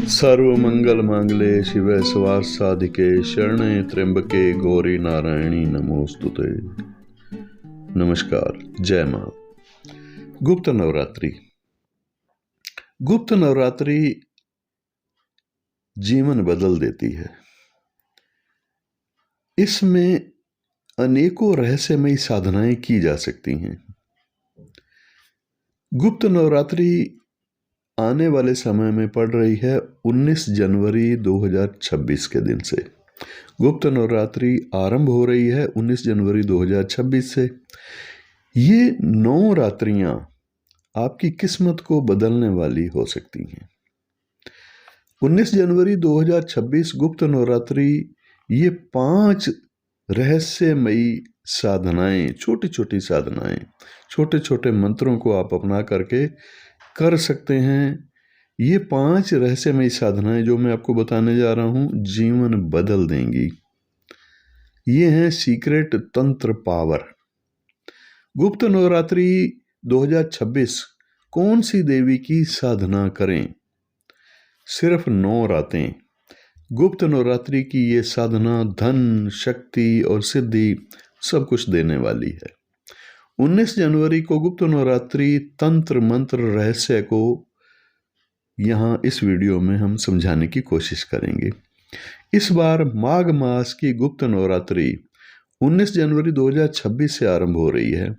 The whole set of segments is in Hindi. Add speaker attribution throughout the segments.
Speaker 1: सर्वमंगल मांगले शिवे स्वार्थ साधिके शरणे त्र्यंबके गौरी नारायणी नमोस्तुते। नमस्कार, जय मां। गुप्त नवरात्रि। गुप्त नवरात्रि जीवन बदल देती है। इसमें अनेकों रहस्यमयी साधनाएं की जा सकती हैं। गुप्त नवरात्रि आने वाले समय में पड़ रही है 19 जनवरी 2026 के दिन से। गुप्त नवरात्रि आरंभ हो रही है 19 जनवरी 2026 से। ये 9 रात्रियां आपकी किस्मत को बदलने वाली हो सकती हैं। 19 जनवरी 2026 गुप्त नवरात्रि, ये 5 रहस्यमयी साधनाएं, छोटी छोटी साधनाएं, छोटे छोटे मंत्रों को आप अपना करके कर सकते हैं। ये 5 रहस्यमयी साधनाएं जो मैं आपको बताने जा रहा हूं, जीवन बदल देंगी। ये हैं सीक्रेट तंत्र पावर। गुप्त नवरात्रि 2026 कौन सी देवी की साधना करें? सिर्फ 9 रातें। गुप्त नवरात्रि की ये साधना धन, शक्ति और सिद्धि सब कुछ देने वाली है। 19 जनवरी को गुप्त नवरात्रि तंत्र मंत्र रहस्य को यहाँ इस वीडियो में हम समझाने की कोशिश करेंगे। इस बार माघ मास की गुप्त नवरात्रि 19 जनवरी 2026 से आरंभ हो रही है।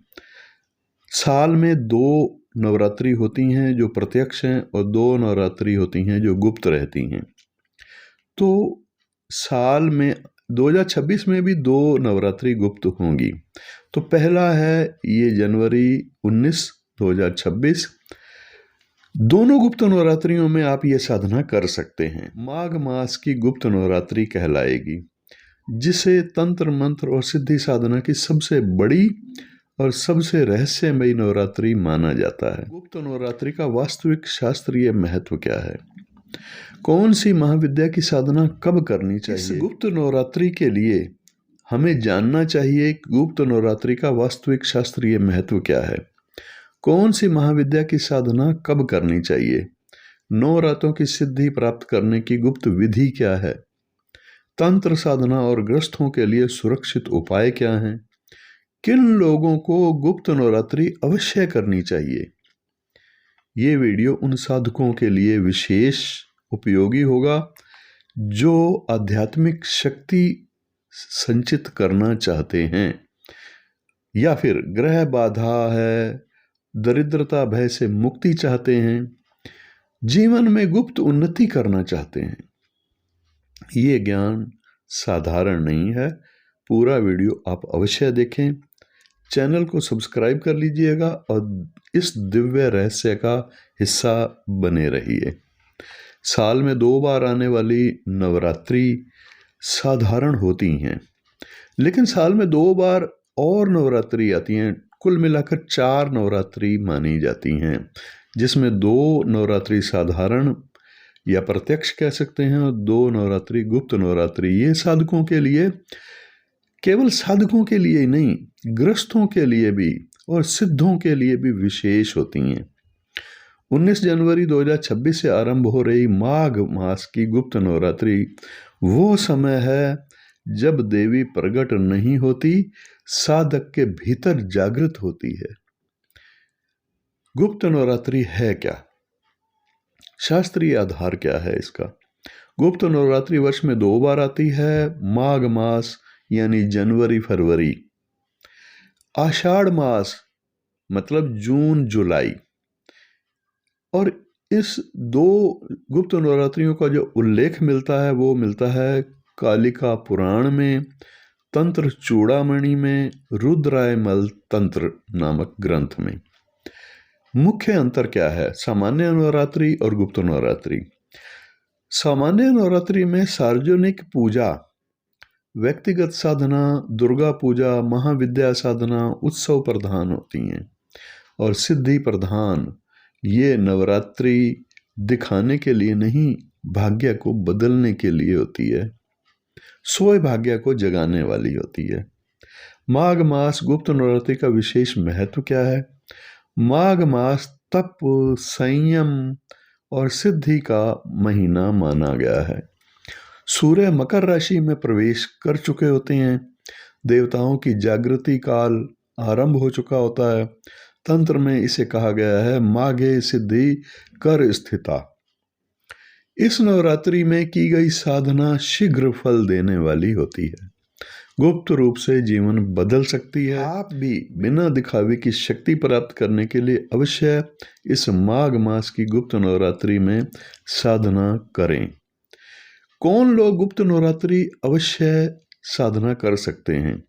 Speaker 1: साल में 2 नवरात्रि होती हैं जो प्रत्यक्ष हैं और 2 नवरात्रि होती हैं जो गुप्त रहती हैं। तो साल में 2026 में भी 2 नवरात्रि गुप्त होंगी। तो पहला है ये जनवरी 19 2026। दोनों गुप्त नवरात्रियों में आप ये साधना कर सकते हैं। माघ मास की गुप्त नवरात्रि कहलाएगी, जिसे तंत्र मंत्र और सिद्धि साधना की सबसे बड़ी और सबसे रहस्यमयी नवरात्रि माना जाता है। गुप्त नवरात्रि का वास्तविक शास्त्रीय महत्व क्या है? कौन सी महाविद्या की साधना कब करनी चाहिए? इस गुप्त नवरात्रि के लिए हमें जानना चाहिए कि गुप्त नवरात्रि का वास्तविक शास्त्रीय महत्व क्या है। कौन सी महाविद्या की साधना कब करनी चाहिए? 9 रातों की सिद्धि प्राप्त करने की गुप्त विधि क्या है? तंत्र साधना और ग्रस्तों के लिए सुरक्षित उपाय क्या हैं? किन लोगों को गुप्त नवरात्रि अवश्य करनी चाहिए? ये वीडियो उन साधकों के लिए विशेष उपयोगी होगा जो आध्यात्मिक शक्ति संचित करना चाहते हैं, या फिर ग्रह बाधा है, दरिद्रता भय से मुक्ति चाहते हैं, जीवन में गुप्त उन्नति करना चाहते हैं। ये ज्ञान साधारण नहीं है। पूरा वीडियो आप अवश्य देखें। चैनल को सब्सक्राइब कर लीजिएगा और इस दिव्य रहस्य का हिस्सा बने रहिए। साल में 2 बार आने वाली नवरात्रि साधारण होती हैं, लेकिन साल में 2 बार और नवरात्रि आती हैं। कुल मिलाकर 4 नवरात्रि मानी जाती हैं, जिसमें 2 नवरात्रि साधारण या प्रत्यक्ष कह सकते हैं और 2 नवरात्रि गुप्त नवरात्रि। ये साधकों के लिए, केवल साधकों के लिए ही नहीं, ग्रस्तों के लिए भी और सिद्धों के लिए भी विशेष होती हैं। 19 जनवरी 2026 से आरंभ हो रही माघ मास की गुप्त नवरात्रि वो समय है जब देवी प्रकट नहीं होती, साधक के भीतर जागृत होती है। गुप्त नवरात्रि है क्या? शास्त्रीय आधार क्या है इसका? गुप्त नवरात्रि वर्ष में 2 बार आती है। माघ मास यानी जनवरी फरवरी, आषाढ़ मास मतलब जून जुलाई। और इस 2 गुप्त नवरात्रियों का जो उल्लेख मिलता है वो मिलता है कालिका पुराण में, तंत्र चूड़ामणि में, रुद्रायमल तंत्र नामक ग्रंथ में। मुख्य अंतर क्या है सामान्य नवरात्रि और गुप्त नवरात्रि? सामान्य नवरात्रि में सार्वजनिक पूजा, व्यक्तिगत साधना, दुर्गा पूजा, महाविद्या साधना, उत्सव प्रधान होती हैं। और सिद्धि प्रधान, ये नवरात्रि दिखाने के लिए नहीं, भाग्य को बदलने के लिए होती है, सोए भाग्य को जगाने वाली होती है। माघ मास गुप्त नवरात्रि का विशेष महत्व क्या है? माघ मास तप, संयम और सिद्धि का महीना माना गया है। सूर्य मकर राशि में प्रवेश कर चुके होते हैं। देवताओं की जागृति काल आरंभ हो चुका होता है। तंत्र में इसे कहा गया है माघे सिद्धि कर स्थिता। इस नवरात्रि में की गई साधना शीघ्र फल देने वाली होती है। गुप्त रूप से जीवन बदल सकती है। आप भी बिना दिखावे की शक्ति प्राप्त करने के लिए अवश्य इस माघ मास की गुप्त नवरात्रि में साधना करें। कौन लोग गुप्त नवरात्रि अवश्य साधना कर सकते हैं?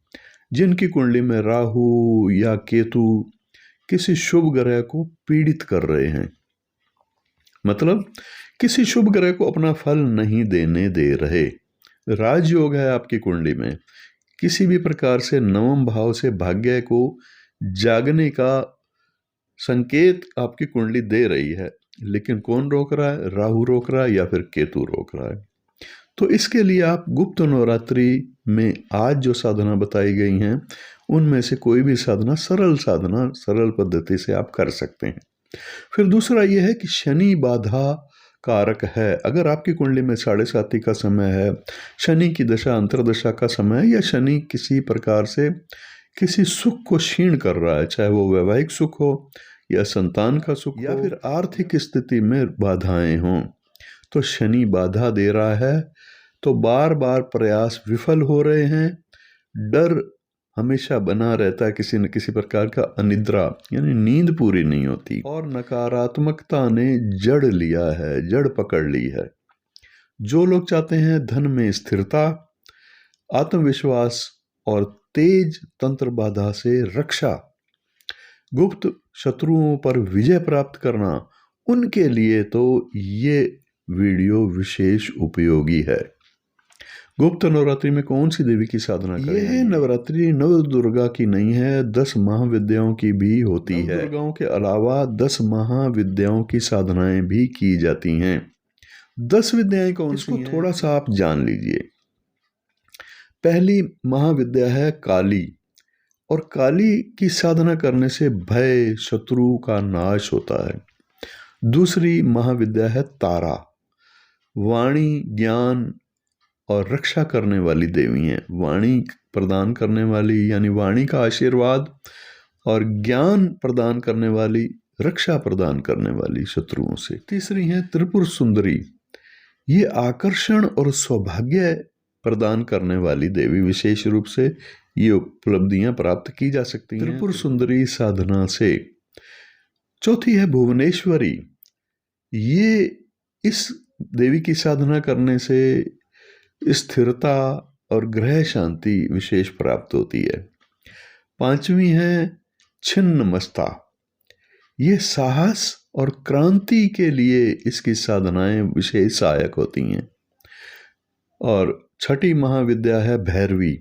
Speaker 1: जिनकी कुंडली में राहु या केतु किसी शुभ ग्रह को पीड़ित कर रहे हैं, मतलब किसी शुभ ग्रह को अपना फल नहीं देने दे रहे। राजयोग है आपकी कुंडली में, किसी भी प्रकार से नवम भाव से भाग्य को जागने का संकेत आपकी कुंडली दे रही है, लेकिन कौन रोक रहा है? राहु रोक रहा है या फिर केतु रोक रहा है। तो इसके लिए आप गुप्त नवरात्रि में आज जो साधना बताई गई हैं उनमें से कोई भी साधना, सरल पद्धति से आप कर सकते हैं। फिर दूसरा यह है कि शनि बाधा कारक है। अगर आपकी कुंडली में 7.5 का समय है, शनि की दशा अंतरदशा का समय है, या शनि किसी प्रकार से किसी सुख को क्षीण कर रहा है, चाहे वो वैवाहिक सुख हो या संतान का सुख या फिर आर्थिक स्थिति में बाधाएं हों, तो शनि बाधा दे रहा है, तो बार बार प्रयास विफल हो रहे हैं। डर हमेशा बना रहता है, किसी न किसी प्रकार का अनिद्रा यानी नींद पूरी नहीं होती, और नकारात्मकता ने जड़ लिया है, जड़ पकड़ ली है। जो लोग चाहते हैं धन में स्थिरता, आत्मविश्वास और तेज तंत्र बाधा से रक्षा, गुप्त शत्रुओं पर विजय प्राप्त करना, उनके लिए तो ये वीडियो विशेष उपयोगी है। गुप्त नवरात्रि में कौन सी देवी की साधना करें? यह नवरात्रि नव दुर्गा की नहीं है, 10 महाविद्याओं की भी होती है। दुर्गाओं के अलावा 10 महाविद्याओं की साधनाएं भी की जाती हैं। 10 विद्याएं कौन सी हैं? थोड़ा सा आप जान लीजिए। पहली महाविद्या है काली, और काली की साधना करने से भय, शत्रु का नाश होता है। दूसरी महाविद्या है तारा, वाणी, ज्ञान और रक्षा करने वाली देवी हैं। वाणी प्रदान करने वाली यानी वाणी का आशीर्वाद, और ज्ञान प्रदान करने वाली, रक्षा प्रदान करने वाली शत्रुओं से। तीसरी है त्रिपुर सुंदरी, ये आकर्षण और सौभाग्य प्रदान करने वाली देवी, विशेष रूप से ये उपलब्धियां प्राप्त की जा सकती हैं त्रिपुर सुंदरी साधना से। चौथी है भुवनेश्वरी, ये इस देवी की साधना करने से स्थिरता और ग्रह शांति विशेष प्राप्त होती है। पांचवी है छिन्नमस्ता, ये साहस और क्रांति के लिए इसकी साधनाएं विशेष सहायक होती हैं। और छठी महाविद्या है भैरवी,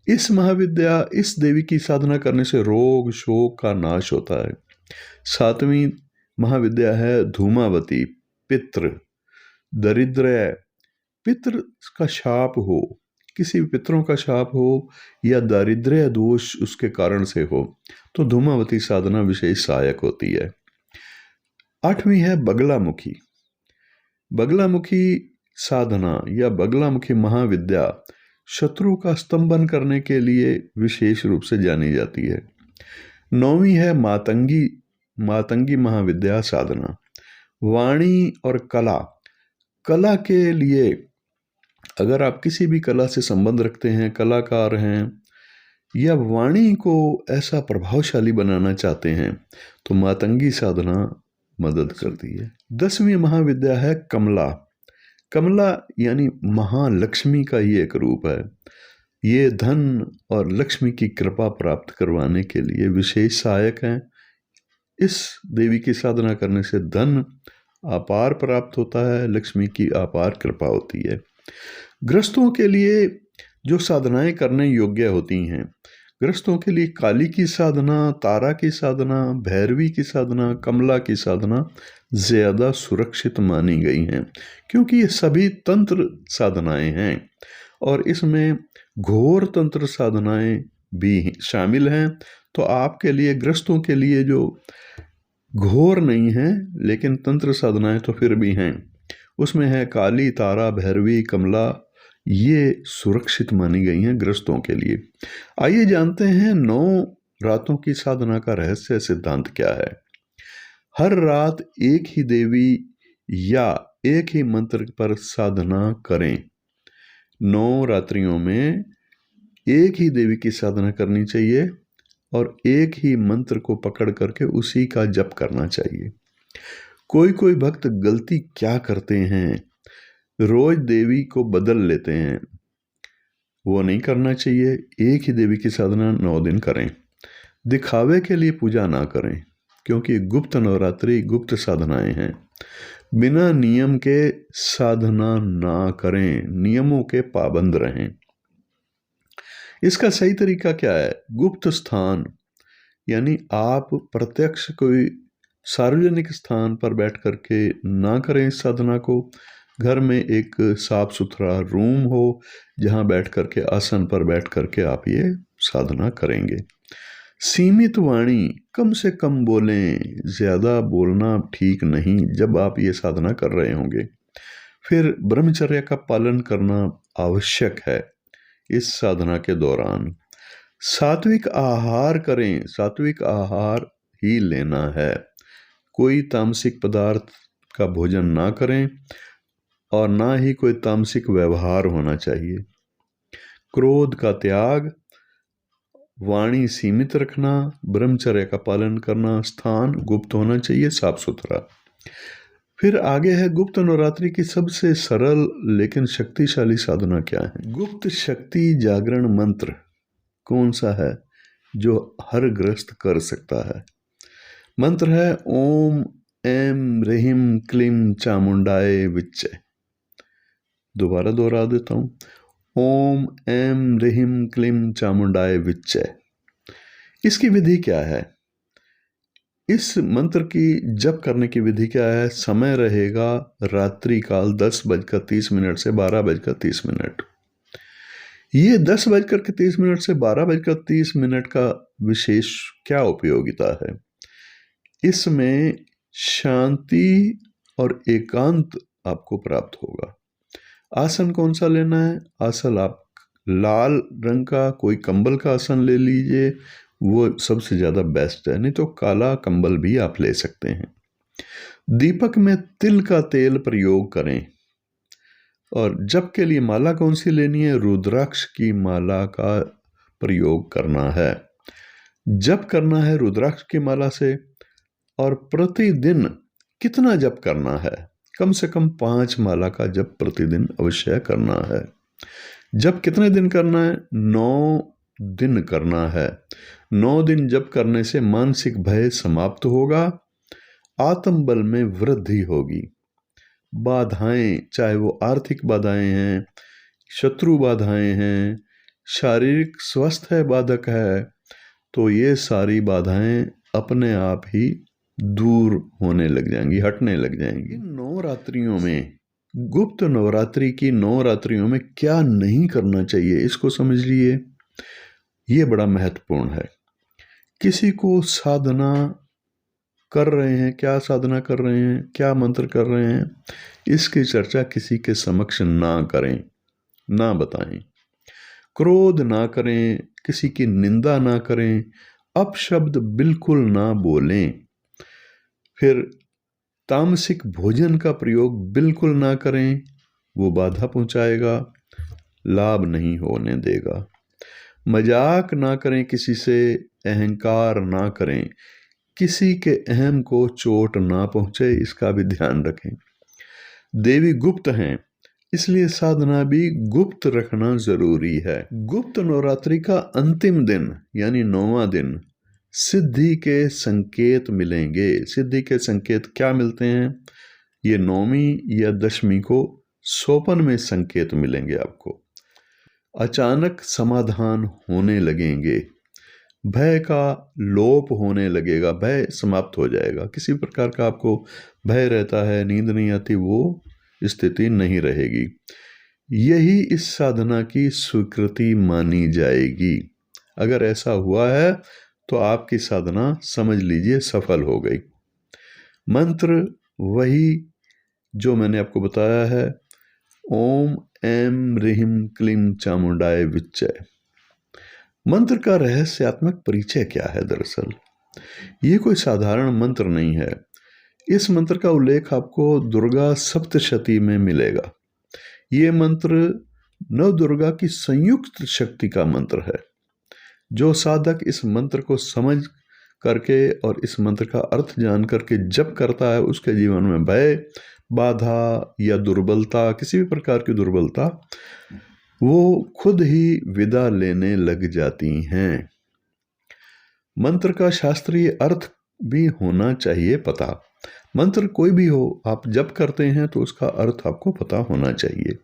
Speaker 1: इस देवी की साधना करने से रोग शोक का नाश होता है। सातवीं महाविद्या है धूमावती, पितृ, दरिद्र, पितृ का शाप हो, किसी भी पितरों का शाप हो या दारिद्र्य दोष उसके कारण से हो, तो धूमावती साधना विशेष सहायक होती है। आठवीं है बगलामुखी, बगलामुखी साधना या बगलामुखी महाविद्या शत्रु का स्तंभन करने के लिए विशेष रूप से जानी जाती है। नौवीं है मातंगी महाविद्या साधना, वाणी और कला के लिए, अगर आप किसी भी कला से संबंध रखते हैं, कलाकार हैं, या वाणी को ऐसा प्रभावशाली बनाना चाहते हैं, तो मातंगी साधना मदद करती है। 10वीं महाविद्या है कमला यानी महालक्ष्मी का ही एक रूप है। ये धन और लक्ष्मी की कृपा प्राप्त करवाने के लिए विशेष सहायक हैं। इस देवी की साधना करने से धन अपार प्राप्त होता है, लक्ष्मी की अपार कृपा होती है। गृहस्थों के लिए जो साधनाएं करने योग्य होती हैं, गृहस्थों के लिए काली की साधना, तारा की साधना, भैरवी की साधना, कमला की साधना ज़्यादा सुरक्षित मानी गई हैं, क्योंकि ये सभी तंत्र साधनाएं हैं और इसमें घोर तंत्र साधनाएं भी शामिल हैं। तो आपके लिए, ग्रस्तों के लिए जो घोर नहीं है लेकिन तंत्र साधनाएं तो फिर भी हैं, उसमें है काली, तारा, भैरवी, कमला, ये सुरक्षित मानी गई हैं ग्रस्तों के लिए। आइए जानते हैं 9 रातों की साधना का रहस्य सिद्धांत क्या है। हर रात एक ही देवी या एक ही मंत्र पर साधना करें। 9 रात्रियों में एक ही देवी की साधना करनी चाहिए और एक ही मंत्र को पकड़ करके उसी का जप करना चाहिए। कोई भक्त गलती क्या करते हैं, रोज देवी को बदल लेते हैं, वो नहीं करना चाहिए। एक ही देवी की साधना 9 दिन करें। दिखावे के लिए पूजा ना करें, क्योंकि गुप्त नवरात्रि गुप्त साधनाएं हैं। बिना नियम के साधना ना करें, नियमों के पाबंद रहें। इसका सही तरीका क्या है? गुप्त स्थान, यानी आप प्रत्यक्ष कोई सार्वजनिक स्थान पर बैठ करके ना करें इस साधना को। घर में एक साफ सुथरा रूम हो जहां बैठ करके, आसन पर बैठ करके आप ये साधना करेंगे। सीमित वाणी, कम से कम बोलें, ज़्यादा बोलना ठीक नहीं जब आप ये साधना कर रहे होंगे। फिर ब्रह्मचर्य का पालन करना आवश्यक है इस साधना के दौरान। सात्विक आहार करें, सात्विक आहार ही लेना है। कोई तामसिक पदार्थ का भोजन ना करें और ना ही कोई तामसिक व्यवहार होना चाहिए। क्रोध का त्याग, वाणी सीमित रखना, ब्रह्मचर्य का पालन करना, स्थान गुप्त होना चाहिए, साफ सुथरा। फिर आगे है गुप्त नवरात्रि की सबसे सरल लेकिन शक्तिशाली साधना क्या है। गुप्त शक्ति जागरण मंत्र कौन सा है जो हर गृहस्थ कर सकता है? मंत्र है ओम ऐम ह्रीं क्लीं चामुंडाय विच्चे। दोबारा दोहरा देता हूं, ओम ऐम ह्रीं क्लीं चामुंडाय विच्चे। इसकी विधि क्या है? इस मंत्र की जप करने की विधि क्या है? समय रहेगा रात्रि काल 10:30 से 12:30। ये 10:30 से 12:30 का विशेष क्या उपयोगिता है? इसमें शांति और एकांत आपको प्राप्त होगा। आसन कौन सा लेना है? आसन आप लाल रंग का कोई कंबल का आसन ले लीजिए, वो सबसे ज़्यादा बेस्ट है, नहीं तो काला कंबल भी आप ले सकते हैं। दीपक में तिल का तेल प्रयोग करें। और जप के लिए माला कौन सी लेनी है? रुद्राक्ष की माला का प्रयोग करना है। जप करना है रुद्राक्ष की माला से। और प्रतिदिन कितना जप करना है? कम से कम 5 माला का जप प्रतिदिन अवश्य करना है। जप कितने दिन करना है? 9 दिन करना है। 9 दिन जप करने से मानसिक भय समाप्त होगा, आत्मबल में वृद्धि होगी। बाधाएं, चाहे वो आर्थिक बाधाएं हैं, शत्रु बाधाएं हैं, शारीरिक स्वास्थ्य बाधक है, तो ये सारी बाधाएं अपने आप ही दूर होने लग जाएंगी, हटने लग जाएंगी। इन 9 रात्रियों में, गुप्त नवरात्रि की 9 रात्रियों में क्या नहीं करना चाहिए, इसको समझ लिए। ये बड़ा महत्वपूर्ण है। किसी को साधना कर रहे हैं, क्या साधना कर रहे हैं, क्या मंत्र कर रहे हैं, इसकी चर्चा किसी के समक्ष ना करें, ना बताएं। क्रोध ना करें, किसी की निंदा ना करें, अपशब्द बिल्कुल ना बोलें। फिर तामसिक भोजन का प्रयोग बिल्कुल ना करें, वो बाधा पहुंचाएगा, लाभ नहीं होने देगा। मजाक ना करें किसी से, अहंकार ना करें, किसी के अहम को चोट ना पहुंचे, इसका भी ध्यान रखें। देवी गुप्त हैं, इसलिए साधना भी गुप्त रखना जरूरी है। गुप्त नवरात्रि का अंतिम दिन यानी 9वां दिन सिद्धि के संकेत मिलेंगे। सिद्धि के संकेत क्या मिलते हैं? ये 9वीं या 10वीं को सोपन में संकेत मिलेंगे आपको। अचानक समाधान होने लगेंगे, भय का लोप होने लगेगा, भय समाप्त हो जाएगा। किसी प्रकार का आपको भय रहता है, नींद नहीं आती, वो स्थिति नहीं रहेगी। यही इस साधना की स्वीकृति मानी जाएगी। अगर ऐसा हुआ है तो आपकी साधना समझ लीजिए सफल हो गई। मंत्र वही जो मैंने आपको बताया है, ओम ऐं ह्रीं क्लीं चामुंडाय विच्चय। मंत्र का रहस्यात्मक परिचय क्या है? दरअसल ये कोई साधारण मंत्र नहीं है। इस मंत्र का उल्लेख आपको दुर्गा सप्तशती में मिलेगा। ये मंत्र नव दुर्गा की संयुक्त शक्ति का मंत्र है। जो साधक इस मंत्र को समझ करके और इस मंत्र का अर्थ जान करके जप करता है, उसके जीवन में भय, बाधा या दुर्बलता, किसी भी प्रकार की दुर्बलता, वो खुद ही विदा लेने लग जाती हैं। मंत्र का शास्त्रीय अर्थ भी होना चाहिए पता। मंत्र कोई भी हो, आप जप करते हैं तो उसका अर्थ आपको पता होना चाहिए।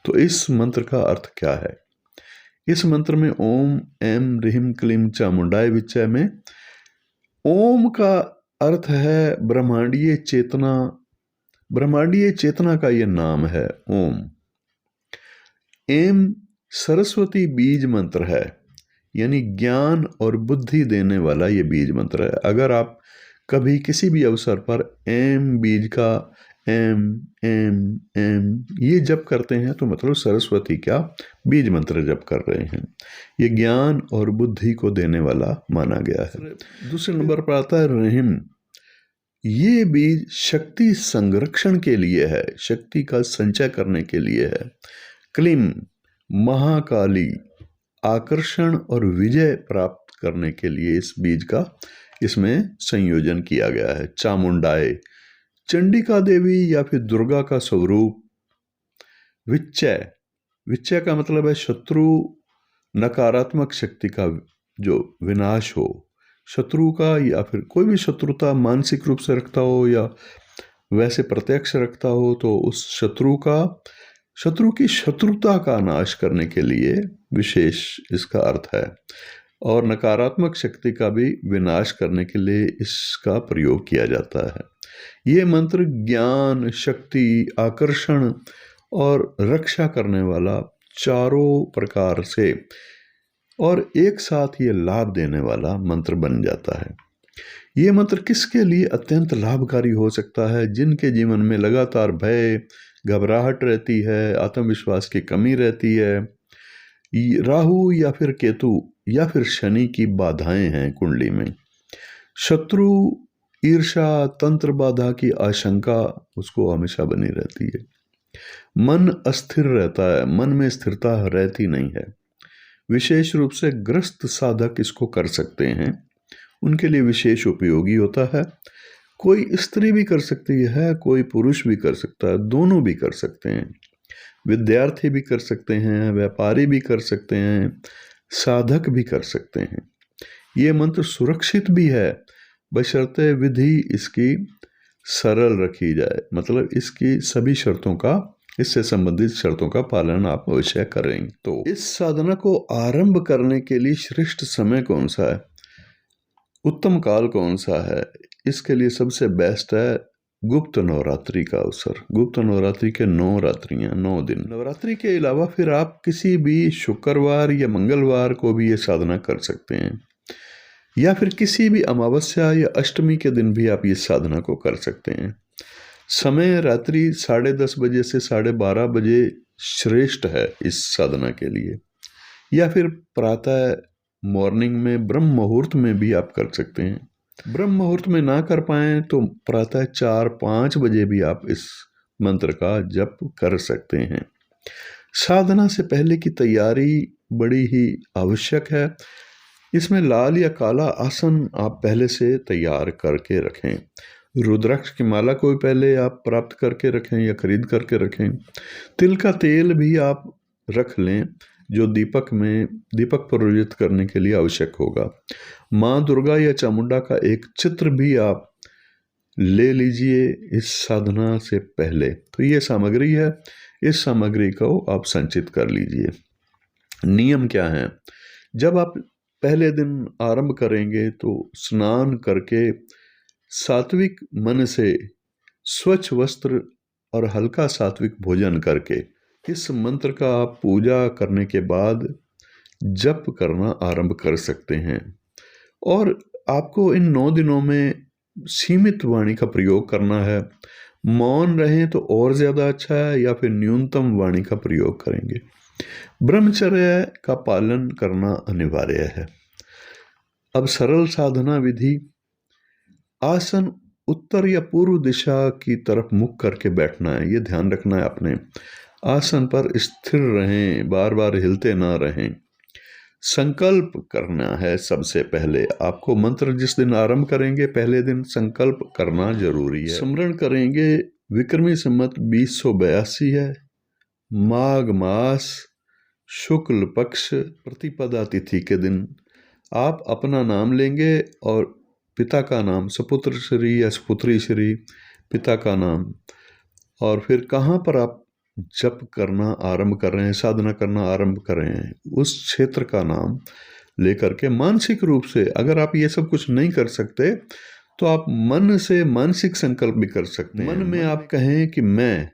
Speaker 1: तो इस मंत्र का अर्थ क्या है? इस मंत्र में ओम ऐं ह्रीं क्लीं चामुंडाय विच्चय में ओम का अर्थ है ब्रह्मांडीय चेतना। ब्रह्मांडीय चेतना का यह नाम है ओम। ऐं सरस्वती बीज मंत्र है, यानी ज्ञान और बुद्धि देने वाला ये बीज मंत्र है। अगर आप कभी किसी भी अवसर पर ऐं बीज का ऐं ऐं ऐं ये जप करते हैं तो मतलब सरस्वती का बीज मंत्र जप कर रहे हैं। ये ज्ञान और बुद्धि को देने वाला माना गया है। दूसरे नंबर पर आता है ह्रीं। ये बीज शक्ति संरक्षण के लिए है, शक्ति का संचय करने के लिए है। क्लीं महाकाली, आकर्षण और विजय प्राप्त करने के लिए इस बीज का इसमें संयोजन किया गया है। चामुंडाय, चंडिका देवी या फिर दुर्गा का स्वरूप। विच्चय, विच्चय का मतलब है शत्रु, नकारात्मक शक्ति का जो विनाश हो, शत्रु का, या फिर कोई भी शत्रुता मानसिक रूप से रखता हो या वैसे प्रत्यक्ष रखता हो, तो उस शत्रु की शत्रुता का नाश करने के लिए विशेष इसका अर्थ है। और नकारात्मक शक्ति का भी विनाश करने के लिए इसका प्रयोग किया जाता है। ये मंत्र ज्ञान, शक्ति, आकर्षण और रक्षा करने वाला चारों प्रकार से और एक साथ ये लाभ देने वाला मंत्र बन जाता है। ये मंत्र किसके लिए अत्यंत लाभकारी हो सकता है? जिनके जीवन में लगातार भय, घबराहट रहती है, आत्मविश्वास की कमी रहती है, राहु या फिर केतु या फिर शनि की बाधाएं हैं कुंडली में, शत्रु, ईर्ष्या, तंत्र बाधा की आशंका उसको हमेशा बनी रहती है, मन अस्थिर रहता है, मन में स्थिरता रहती नहीं है। विशेष रूप से ग्रस्त साधक इसको कर सकते हैं, उनके लिए विशेष उपयोगी होता है। कोई स्त्री भी कर सकती है, कोई पुरुष भी कर सकता है, दोनों भी कर सकते हैं। विद्यार्थी भी कर सकते हैं, व्यापारी भी कर सकते हैं, साधक भी कर सकते हैं। ये मंत्र सुरक्षित भी है, बशर्ते विधि इसकी सरल रखी जाए, मतलब इसकी सभी शर्तों का, इससे संबंधित शर्तों का पालन आप अवश्य करें। तो इस साधना को आरंभ करने के लिए श्रेष्ठ समय कौन सा है, उत्तम काल कौन सा है? इसके लिए सबसे बेस्ट है गुप्त नवरात्रि का अवसर। गुप्त नवरात्रि के 9 रात्रियां, 9 दिन। नवरात्रि के अलावा फिर आप किसी भी शुक्रवार या मंगलवार को भी ये साधना कर सकते हैं, या फिर किसी भी अमावस्या या अष्टमी के दिन भी आप ये साधना को कर सकते हैं। समय रात्रि 10:30 बजे से 12:30 बजे श्रेष्ठ है इस साधना के लिए, या फिर प्रातः मॉर्निंग में ब्रह्म मुहूर्त में भी आप कर सकते हैं। ब्रह्म मुहूर्त में ना कर पाएं तो प्रातः 4-5 बजे भी आप इस मंत्र का जप कर सकते हैं। साधना से पहले की तैयारी बड़ी ही आवश्यक है। इसमें लाल या काला आसन आप पहले से तैयार करके रखें। रुद्राक्ष की माला को भी पहले आप प्राप्त करके रखें या खरीद करके रखें। तिल का तेल भी आप रख लें, जो दीपक प्रज्वलित करने के लिए आवश्यक होगा। माँ दुर्गा या चामुंडा का एक चित्र भी आप ले लीजिए इस साधना से पहले। तो ये सामग्री है, इस सामग्री को आप संचित कर लीजिए। नियम क्या है? जब आप पहले दिन आरंभ करेंगे तो स्नान करके सात्विक मन से स्वच्छ वस्त्र और हल्का सात्विक भोजन करके इस मंत्र का आप पूजा करने के बाद जप करना आरंभ कर सकते हैं। और आपको इन 9 दिनों में सीमित वाणी का प्रयोग करना है। मौन रहें तो और ज़्यादा अच्छा है, या फिर न्यूनतम वाणी का प्रयोग करेंगे। ब्रह्मचर्य का पालन करना अनिवार्य है। अब सरल साधना विधि। आसन उत्तर या पूर्व दिशा की तरफ मुख करके बैठना है, ये ध्यान रखना है आपने। आसन पर स्थिर रहें, बार बार हिलते ना रहें। संकल्प करना है सबसे पहले। आपको मंत्र जिस दिन आरंभ करेंगे पहले दिन संकल्प करना जरूरी है। स्मरण करेंगे विक्रमी संवत 2082 है, माघ मास शुक्ल पक्ष प्रतिपदा तिथि के दिन आप अपना नाम लेंगे और पिता का नाम, सपुत्र श्री या सपुत्री श्री, पिता का नाम, और फिर कहाँ पर आप जप करना आरंभ कर रहे हैं, साधना करना आरंभ कर रहे हैं, उस क्षेत्र का नाम लेकर के मानसिक रूप से, अगर आप ये सब कुछ नहीं कर सकते तो आप मन से मानसिक संकल्प भी कर सकते हैं। मन में आप कहें कि मैं,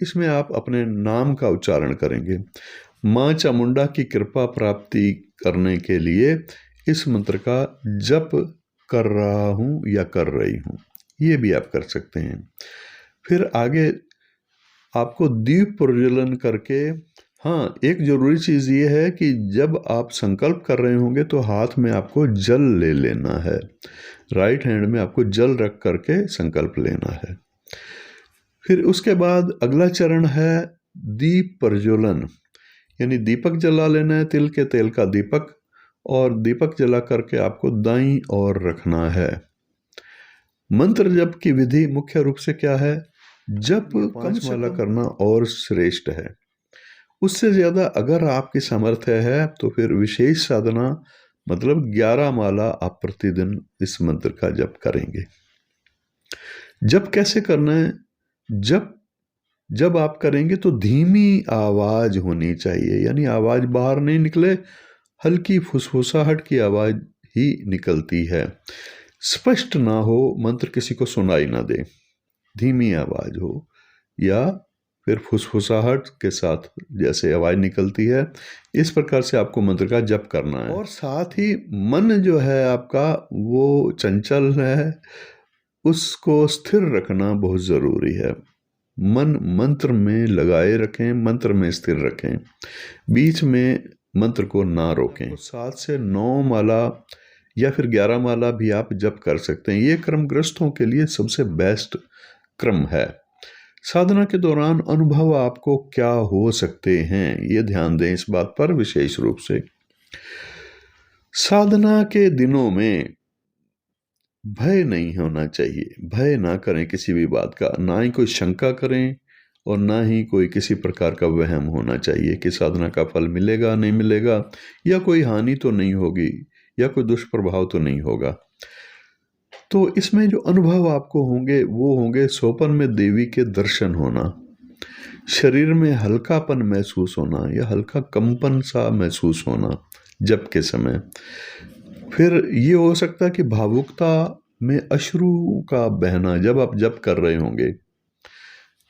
Speaker 1: इसमें आप अपने नाम का उच्चारण करेंगे। माँ चामुंडा की कृपा प्राप्ति करने के लिए इस मंत्र का जप कर रहा हूँ या कर रही हूँ, ये भी आप कर सकते हैं। फिर आगे आपको दीप प्रज्वलन करके, हाँ, एक जरूरी चीज़ ये है कि जब आप संकल्प कर रहे होंगे तो हाथ में आपको जल ले लेना है। राइट हैंड में आपको जल रख करके संकल्प लेना है। फिर उसके बाद अगला चरण है दीप प्रज्वलन, यानी दीपक जला लेना है, तिल के तेल का दीपक, और दीपक जला करके आपको दाईं ओर रखना है। मंत्र जप की विधि मुख्य रूप से क्या है? जप 5 माला करना और श्रेष्ठ है। उससे ज़्यादा अगर आपकी सामर्थ्य है तो फिर विशेष साधना मतलब 11 माला आप प्रतिदिन इस मंत्र का जप करेंगे। जप कैसे करना है? जब आप करेंगे तो धीमी आवाज होनी चाहिए, यानी आवाज बाहर नहीं निकले, हल्की फुसफुसाहट की आवाज ही निकलती है। स्पष्ट ना हो, मंत्र किसी को सुनाई ना दे, धीमी आवाज हो, या फिर फुसफुसाहट के साथ जैसे आवाज निकलती है, इस प्रकार से आपको मंत्र का जप करना है। और साथ ही मन जो है आपका वो चंचल है, उसको स्थिर रखना बहुत जरूरी है। मन मंत्र में लगाए रखें, मंत्र में स्थिर रखें, बीच में मंत्र को ना रोकें। 7 से 9 माला या फिर 11 माला भी आप जप कर सकते हैं। ये क्रम ग्रस्तों के लिए सबसे बेस्ट क्रम है। साधना के दौरान अनुभव आपको क्या हो सकते हैं, ये ध्यान दें इस बात पर विशेष रूप से। साधना के दिनों में भय नहीं होना चाहिए, भय ना करें किसी भी बात का, ना ही कोई शंका करें और ना ही कोई किसी प्रकार का वहम होना चाहिए कि साधना का फल मिलेगा नहीं मिलेगा, या कोई हानि तो नहीं होगी, या कोई दुष्प्रभाव तो नहीं होगा। तो इसमें जो अनुभव आपको होंगे वो होंगे सोपन में देवी के दर्शन होना, शरीर में हल्कापन महसूस होना या हल्का कंपन सा महसूस होना जप के समय। फिर ये हो सकता है कि भावुकता में अश्रु का बहना जब आप जप कर रहे होंगे।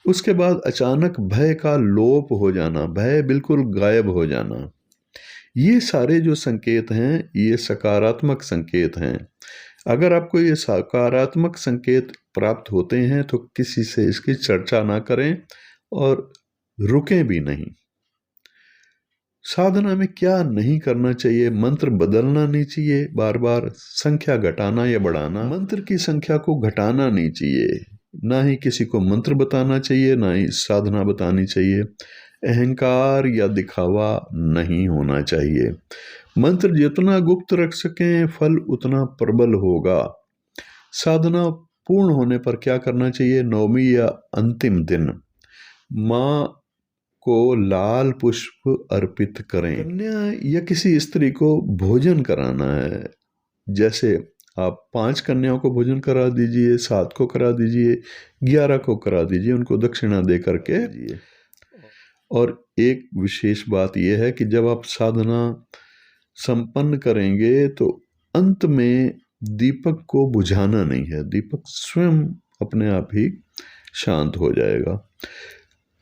Speaker 1: उसके बाद अचानक भय का लोप हो जाना, भय बिल्कुल गायब हो जाना। ये सारे जो संकेत हैं ये सकारात्मक संकेत हैं। अगर आपको ये सकारात्मक संकेत प्राप्त होते हैं तो किसी से इसकी चर्चा ना करें और रुकें भी नहीं। साधना में क्या नहीं करना चाहिए? मंत्र बदलना नहीं चाहिए बार बार, संख्या घटाना या बढ़ाना, मंत्र की संख्या को घटाना नहीं चाहिए, ना ही किसी को मंत्र बताना चाहिए, ना ही साधना बतानी चाहिए। अहंकार या दिखावा नहीं होना चाहिए। मंत्र जितना गुप्त रख सकें फल उतना प्रबल होगा। साधना पूर्ण होने पर क्या करना चाहिए? नवमी या अंतिम दिन माँ को लाल पुष्प अर्पित करें। कन्या या किसी स्त्री को भोजन कराना है, जैसे आप 5 कन्याओं को भोजन करा दीजिए, 7 को करा दीजिए, 11 को करा दीजिए, उनको दक्षिणा दे करके। और एक विशेष बात यह है कि जब आप साधना संपन्न करेंगे तो अंत में दीपक को बुझाना नहीं है, दीपक स्वयं अपने आप ही शांत हो जाएगा।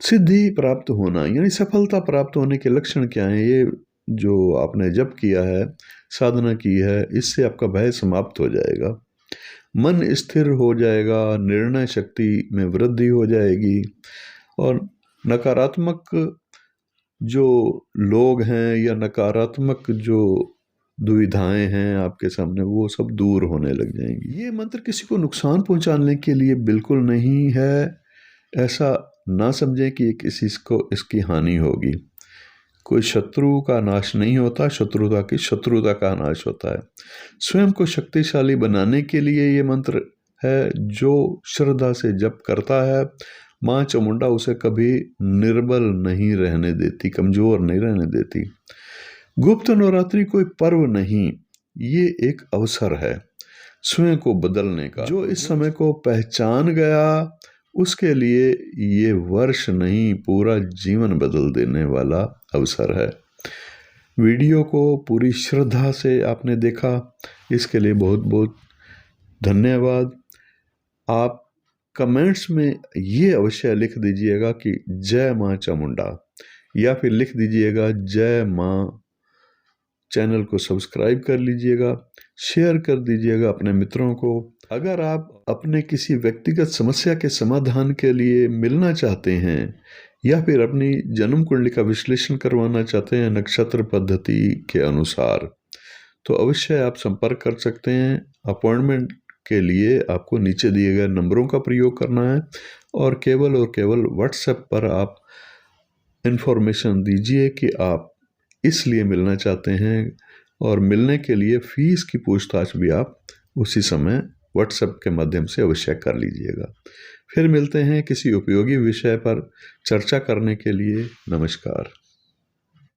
Speaker 1: सिद्धि प्राप्त होना यानी सफलता प्राप्त होने के लक्षण क्या हैं? ये जो आपने जप किया है, साधना की है, इससे आपका भय समाप्त हो जाएगा, मन स्थिर हो जाएगा, निर्णय शक्ति में वृद्धि हो जाएगी और नकारात्मक जो लोग हैं या नकारात्मक जो दुविधाएं हैं आपके सामने, वो सब दूर होने लग जाएंगी। ये मंत्र किसी को नुकसान पहुंचाने के लिए बिल्कुल नहीं है। ऐसा ना समझें कि किसी को इसकी हानि होगी। कोई शत्रु का नाश नहीं होता, शत्रुता का नाश होता है। स्वयं को शक्तिशाली बनाने के लिए ये मंत्र है। जो श्रद्धा से जप करता है, माँ चामुंडा उसे कभी निर्बल नहीं रहने देती, कमजोर नहीं रहने देती। गुप्त नवरात्रि कोई पर्व नहीं, ये एक अवसर है स्वयं को बदलने का। जो इस समय को पहचान गया उसके लिए ये वर्ष नहीं, पूरा जीवन बदल देने वाला अवसर है। वीडियो को पूरी श्रद्धा से आपने देखा, इसके लिए बहुत बहुत धन्यवाद। आप कमेंट्स में ये अवश्य लिख दीजिएगा कि जय माँ चामुंडा, या फिर लिख दीजिएगा जय माँ। चैनल को सब्सक्राइब कर लीजिएगा, शेयर कर दीजिएगा अपने मित्रों को। अगर आप अपने किसी व्यक्तिगत समस्या के समाधान के लिए मिलना चाहते हैं या फिर अपनी जन्म कुंडली का विश्लेषण करवाना चाहते हैं नक्षत्र पद्धति के अनुसार, तो अवश्य आप संपर्क कर सकते हैं। अपॉइंटमेंट के लिए आपको नीचे दिए गए नंबरों का प्रयोग करना है और केवल व्हाट्सएप पर आप इन्फॉर्मेशन दीजिए कि आप इसलिए मिलना चाहते हैं, और मिलने के लिए फीस की पूछताछ भी आप उसी समय व्हाट्सएप के माध्यम से अवश्य कर लीजिएगा। फिर मिलते हैं किसी उपयोगी विषय पर चर्चा करने के लिए। नमस्कार।